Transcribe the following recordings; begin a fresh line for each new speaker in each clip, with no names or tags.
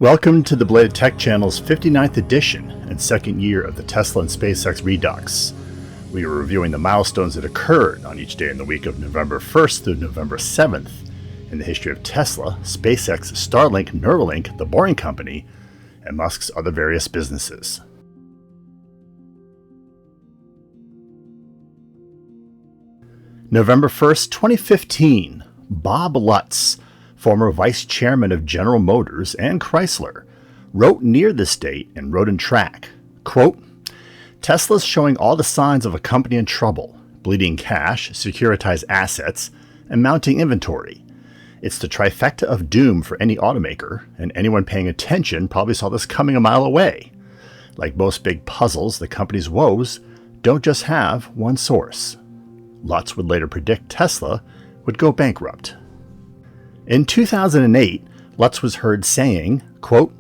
Welcome to the Bladed Tech Channel's 59th edition and second year of the Tesla and SpaceX Redux. We are reviewing the milestones that occurred on each day in the week of November 1st through November 7th in the history of Tesla, SpaceX, Starlink, Neuralink, The Boring Company, and Musk's other various businesses. November 1st, 2015, Bob Lutz, former vice chairman of General Motors and Chrysler, wrote near this date in Road and Track, quote, "Tesla's showing all the signs of a company in trouble, bleeding cash, securitized assets, and mounting inventory. It's the trifecta of doom for any automaker, and anyone paying attention probably saw this coming a mile away. Like most big puzzles, the company's woes don't just have one source." Lutz would later predict Tesla would go bankrupt. In 2008, Lutz was heard saying, quote,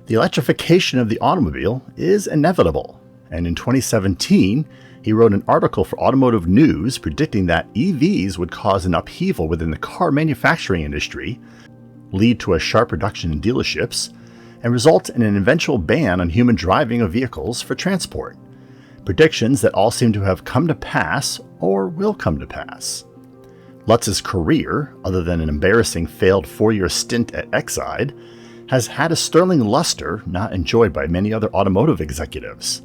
"The electrification of the automobile is inevitable." And in 2017, he wrote an article for Automotive News predicting that EVs would cause an upheaval within the car manufacturing industry, lead to a sharp reduction in dealerships, and result in an eventual ban on human driving of vehicles for transport. Predictions that all seem to have come to pass or will come to pass. Lutz's career, other than an embarrassing failed 4-year stint at Exide, has had a sterling luster not enjoyed by many other automotive executives.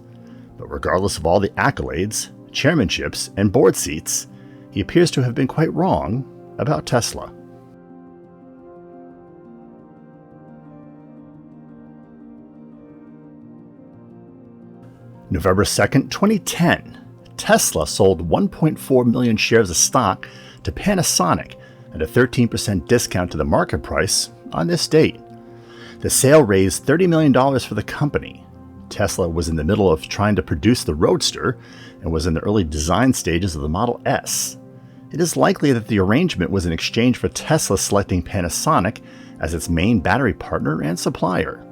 But regardless of all the accolades, chairmanships, and board seats, he appears to have been quite wrong about Tesla. November 2nd, 2010, Tesla sold 1.4 million shares of stock to Panasonic at a 13% discount to the market price on this date. The sale raised $30 million for the company. Tesla was in the middle of trying to produce the Roadster and was in the early design stages of the Model S. It is likely that the arrangement was in exchange for Tesla selecting Panasonic as its main battery partner and supplier.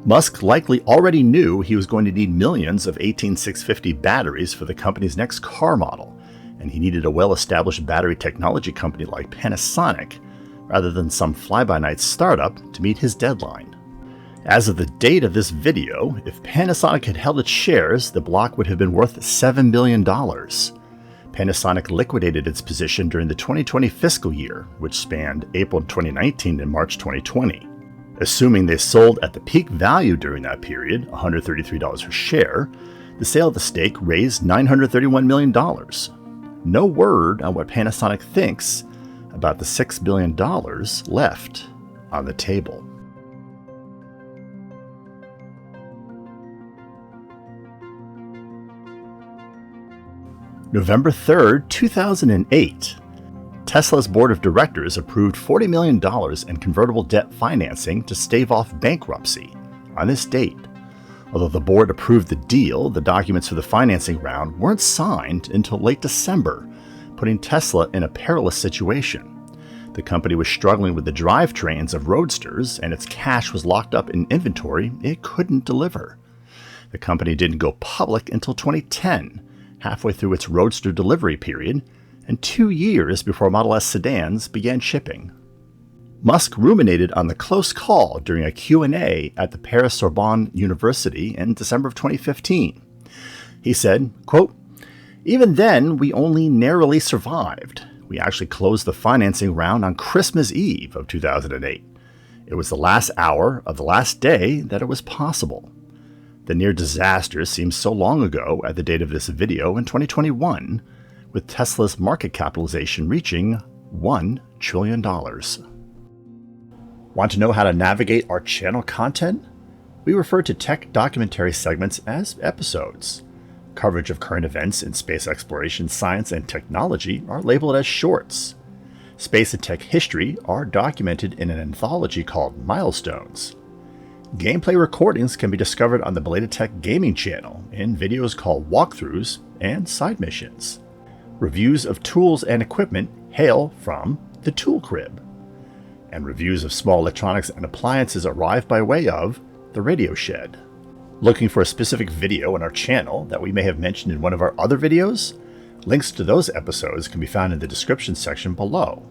Musk likely already knew he was going to need millions of 18650 batteries for the company's next car model, and he needed a well-established battery technology company like Panasonic, rather than some fly-by-night startup to meet his deadline. As of the date of this video, if Panasonic had held its shares, the block would have been worth $7 billion. Panasonic liquidated its position during the 2020 fiscal year, which spanned April 2019 and March 2020. Assuming they sold at the peak value during that period, $133 per share, the sale of the stake raised $931 million. No word on what Panasonic thinks about the $6 billion left on the table. November 3rd, 2008. Tesla's board of directors approved $40 million in convertible debt financing to stave off bankruptcy on this date. Although the board approved the deal, the documents for the financing round weren't signed until late December, putting Tesla in a perilous situation. The company was struggling with the drivetrains of Roadsters, and its cash was locked up in inventory it couldn't deliver. The company didn't go public until 2010, halfway through its Roadster delivery period, and 2 years before Model S sedans began shipping. Musk ruminated on the close call during a Q&A at the Paris-Sorbonne University in December of 2015. He said, quote, "Even then, we only narrowly survived. We actually closed the financing round on Christmas Eve of 2008. It was the last hour of the last day that it was possible. The near disaster seems so long ago at the date of this video in 2021, with Tesla's market capitalization reaching $1 trillion. Want to know how to navigate our channel content? We refer to tech documentary segments as episodes. Coverage of current events in space exploration, science, and technology are labeled as shorts. Space and tech history are documented in an anthology called Milestones. Gameplay recordings can be discovered on the Bladed Tech Gaming channel in videos called Walkthroughs and Side Missions. Reviews of tools and equipment hail from the Tool Crib, and reviews of small electronics and appliances arrive by way of the Radio Shed. Looking for a specific video on our channel that we may have mentioned in one of our other videos? Links to those episodes can be found in the description section below.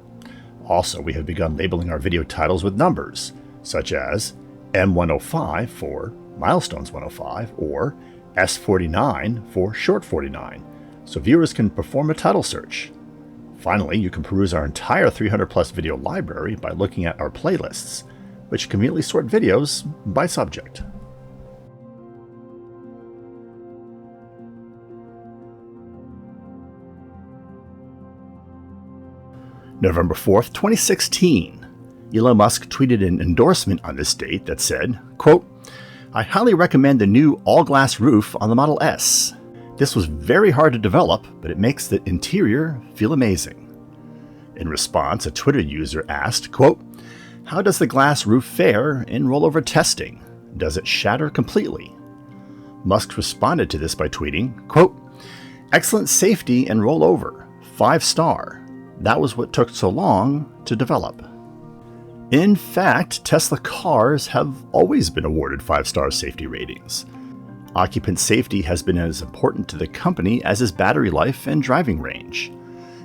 Also, we have begun labeling our video titles with numbers, such as M105 for Milestones 105, or S49 for Short 49, so viewers can perform a title search. Finally, you can peruse our entire 300-plus video library by looking at our playlists, which conveniently sort videos by subject. November 4th, 2016. Elon Musk tweeted an endorsement on this date that said, quote, "I highly recommend the new all-glass roof on the Model S. This was very hard to develop, but it makes the interior feel amazing." In response, a Twitter user asked, quote, "How does the glass roof fare in rollover testing? Does it shatter completely?" Musk responded to this by tweeting, quote, "Excellent safety and rollover. 5-star. That was what took so long to develop." In fact, Tesla cars have always been awarded 5-star safety ratings. Occupant safety has been as important to the company as is battery life and driving range.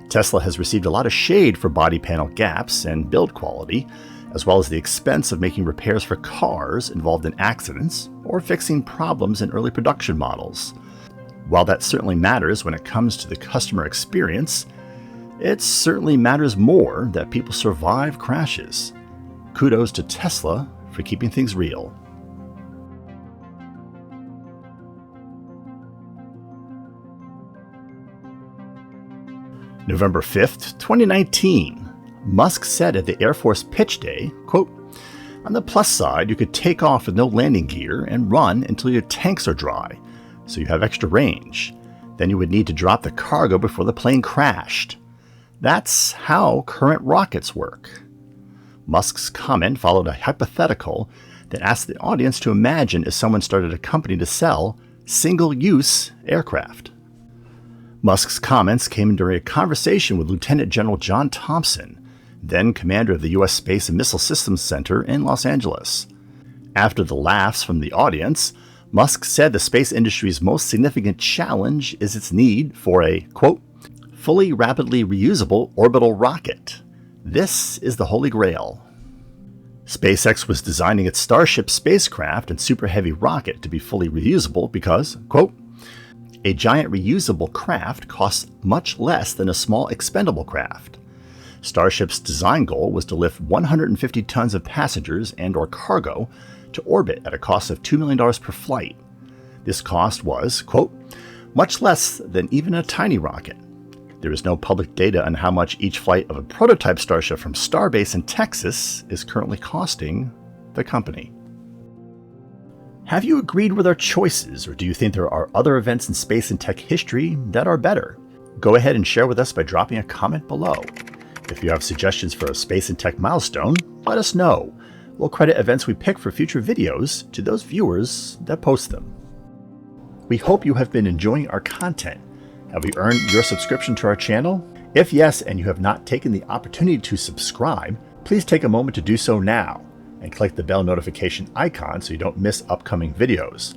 Tesla has received a lot of shade for body panel gaps and build quality, as well as the expense of making repairs for cars involved in accidents or fixing problems in early production models. While that certainly matters when it comes to the customer experience, it certainly matters more that people survive crashes. Kudos to Tesla for keeping things real. November 5th, 2019. Musk said at the Air Force Pitch Day, quote, "On the plus side, you could take off with no landing gear and run until your tanks are dry, so you have extra range. Then you would need to drop the cargo before the plane crashed. That's how current rockets work." Musk's comment followed a hypothetical that asked the audience to imagine if someone started a company to sell single-use aircraft. Musk's comments came during a conversation with Lieutenant General John Thompson, then commander of the U.S. Space and Missile Systems Center in Los Angeles. After the laughs from the audience, Musk said the space industry's most significant challenge is its need for a, quote, "fully rapidly reusable orbital rocket. This is the Holy Grail." SpaceX was designing its Starship spacecraft and Super Heavy rocket to be fully reusable because, quote, "a giant reusable craft costs much less than a small expendable craft." Starship's design goal was to lift 150 tons of passengers and/or cargo to orbit at a cost of $2 million per flight. This cost was, quote, "much less than even a tiny rocket." There is no public data on how much each flight of a prototype Starship from Starbase in Texas is currently costing the company. Have you agreed with our choices, or do you think there are other events in space and tech history that are better? Go ahead and share with us by dropping a comment below. If you have suggestions for a space and tech milestone, let us know. We'll credit events we pick for future videos to those viewers that post them. We hope you have been enjoying our content. Have we earned your subscription to our channel? If yes, and you have not taken the opportunity to subscribe, please take a moment to do so now and click the bell notification icon so you don't miss upcoming videos.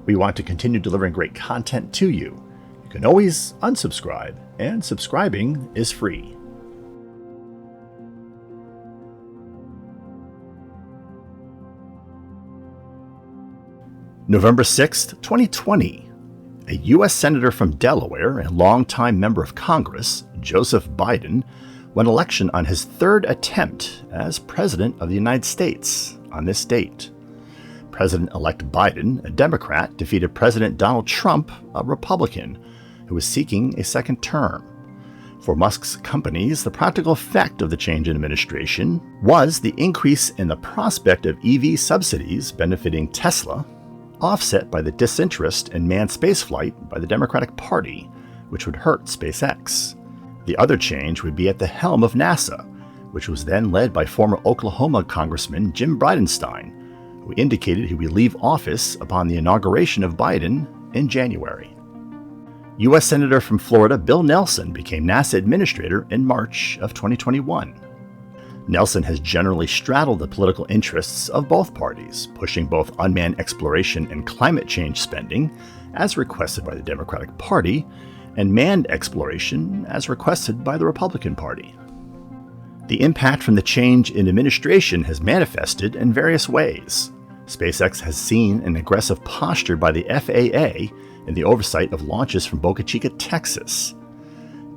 We want to continue delivering great content to you. You can always unsubscribe, and subscribing is free. November 6th, 2020. A U.S. Senator from Delaware and longtime member of Congress, Joseph Biden, won election on his third attempt as President of the United States on this date. President-elect Biden, a Democrat, defeated President Donald Trump, a Republican, who was seeking a second term. For Musk's companies, the practical effect of the change in administration was the increase in the prospect of EV subsidies benefiting Tesla, offset by the disinterest in manned spaceflight by the Democratic Party, which would hurt SpaceX. The other change would be at the helm of NASA, which was then led by former Oklahoma Congressman Jim Bridenstine, who indicated he would leave office upon the inauguration of Biden in January. U.S. Senator from Florida Bill Nelson became NASA Administrator in March of 2021. Nelson has generally straddled the political interests of both parties, pushing both unmanned exploration and climate change spending, as requested by the Democratic Party, and manned exploration, as requested by the Republican Party. The impact from the change in administration has manifested in various ways. SpaceX has seen an aggressive posture by the FAA in the oversight of launches from Boca Chica, Texas.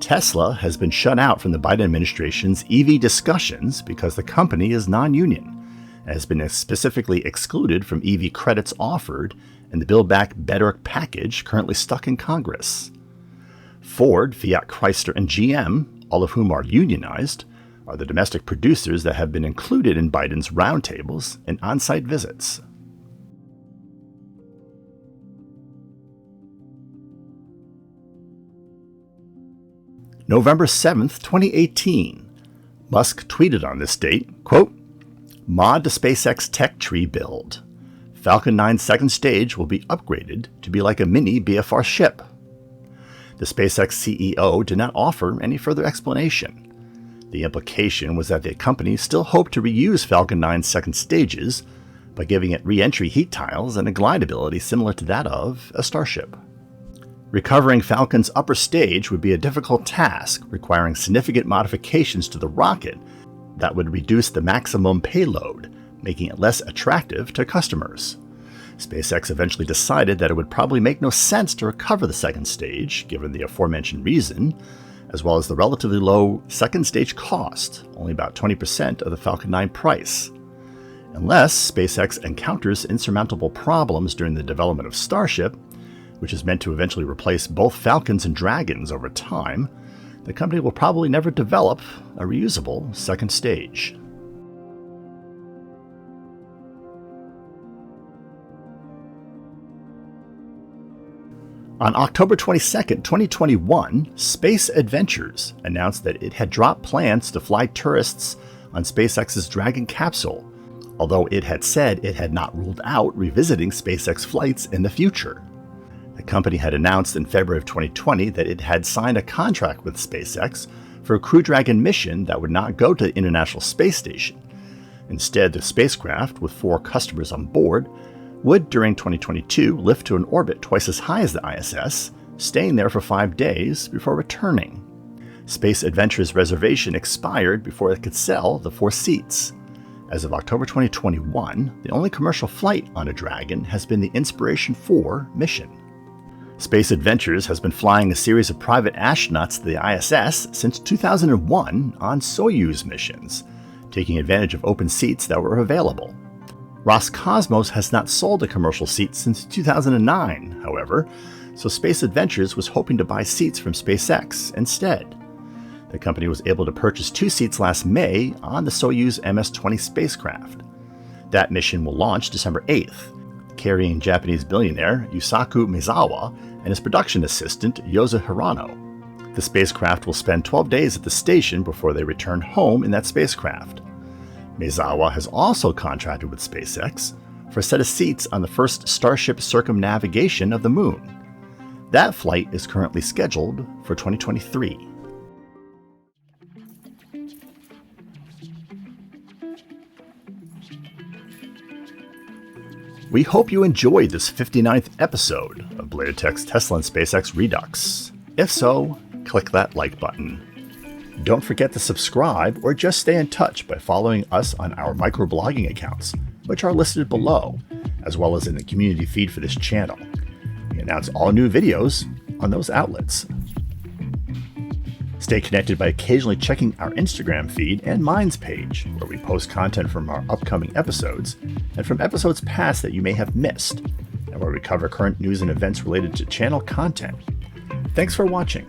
Tesla has been shut out from the Biden administration's EV discussions because the company is non-union and has been specifically excluded from EV credits offered in the Build Back Better package currently stuck in Congress. Ford, Fiat Chrysler, and GM, all of whom are unionized, are the domestic producers that have been included in Biden's roundtables and on-site visits. November 7th, 2018. Musk tweeted on this date, quote, "Mod to SpaceX tech tree build. Falcon 9 second stage will be upgraded to be like a mini BFR ship." The SpaceX CEO did not offer any further explanation. The implication was that the company still hoped to reuse Falcon 9's second stages by giving it re-entry heat tiles and a glide ability similar to that of a Starship. Recovering Falcon's upper stage would be a difficult task, requiring significant modifications to the rocket that would reduce the maximum payload, making it less attractive to customers. SpaceX eventually decided that it would probably make no sense to recover the second stage, given the aforementioned reason, as well as the relatively low second stage cost, only about 20% of the Falcon 9 price. Unless SpaceX encounters insurmountable problems during the development of Starship, which is meant to eventually replace both Falcons and Dragons over time, the company will probably never develop a reusable second stage. On October 22, 2021, Space Adventures announced that it had dropped plans to fly tourists on SpaceX's Dragon capsule, although it had said it had not ruled out revisiting SpaceX flights in the future. The company had announced in February of 2020 that it had signed a contract with SpaceX for a Crew Dragon mission that would not go to the International Space Station. Instead, the spacecraft, with 4 customers on board, would, during 2022, lift to an orbit twice as high as the ISS, staying there for 5 days before returning. Space Adventures' reservation expired before it could sell the 4 seats. As of October 2021, the only commercial flight on a Dragon has been the Inspiration 4 mission. Space Adventures has been flying a series of private astronauts to the ISS since 2001 on Soyuz missions, taking advantage of open seats that were available. Roscosmos has not sold a commercial seat since 2009, however, so Space Adventures was hoping to buy seats from SpaceX instead. The company was able to purchase 2 seats last May on the Soyuz MS-20 spacecraft. That mission will launch December 8th, carrying Japanese billionaire Yusaku Maezawa and his production assistant Yoza Hirano. The spacecraft will spend 12 days at the station before they return home in that spacecraft. Maezawa has also contracted with SpaceX for a set of seats on the first Starship circumnavigation of the Moon. That flight is currently scheduled for 2023. We hope you enjoyed this 59th episode of Bladertech's Tesla and SpaceX Redux. If so, click that like button. Don't forget to subscribe or just stay in touch by following us on our microblogging accounts, which are listed below, as well as in the community feed for this channel. We announce all new videos on those outlets. Stay connected by occasionally checking our Instagram feed and Minds page, where we post content from our upcoming episodes and from episodes past that you may have missed, and where we cover current news and events related to channel content. Thanks for watching.